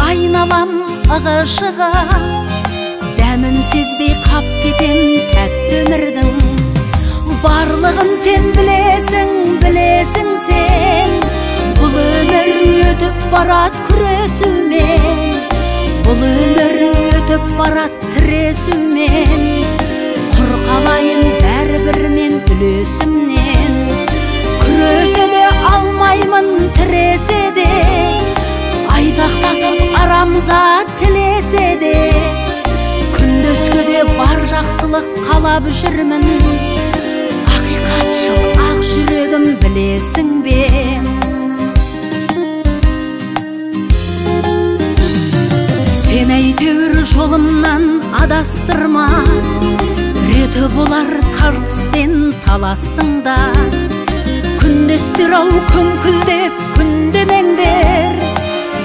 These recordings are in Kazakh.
айналам ығы-жығы, дәмін сезбей қап кетем тәтті өмірдің. Барлығын сен білесің, білесің сен. Бұл өмір өтіп барат күресумен, бұл өмір өтіп барат тіресумен. Құр қалайын бәрібірмен үлесімнен. Күресе де алмаймын, тіресе де, айтақтатып арамза тілесе де. Күндізгіде бар жақсылық қалап жүрмін, ақиқатшыл ақ жүрегім білесің бе? Сен әйтеуір жолымнан адастырма, реті болар тартыспен таластың да. Күндестер ау күңкілдеп күндемеңдер,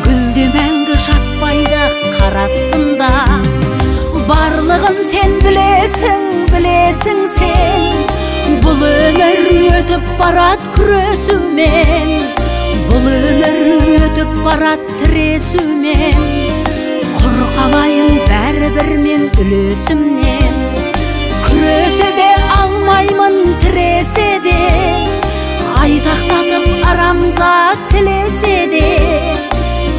гүлде мәңгі жатпайды қарастында. Барлығын сен білесің, білесің сен. Бұл өмір өтіп барат күресумен, бұл өмір өтіп барат тіресумен. Құр қалайын бәрібірмен үлесімнен. Күресе де алмаймын, тіресе де, айтақтатып арамза тілесе де.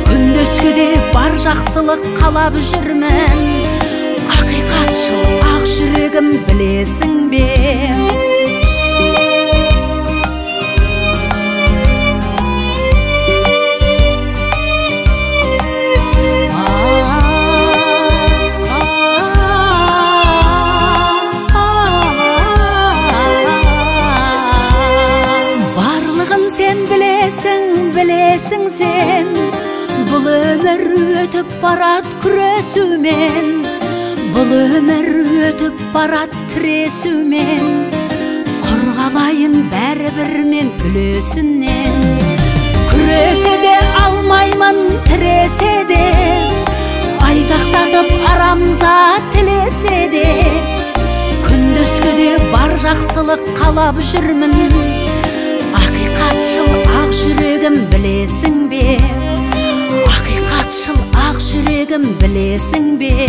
Күндізгіде бар жақсылық қалап жүрмін, ақиқатшыл ақ жүрегім білесің бе? Білесің сен, бұл өмір өтіп барат күресумен, бұл өмір өтіп барат тіресумен. Құр қалайын бәрібірмен үлесінен. Күресе де алмаймын, тіресе де, айтақтатып арамза тілесе де. Күндізгіде бар жақсылық қалап жүрмін, ақиқатшыл ақ жүрегім білесің бе? Ақиқатшыл ақ жүрегім білесің бе?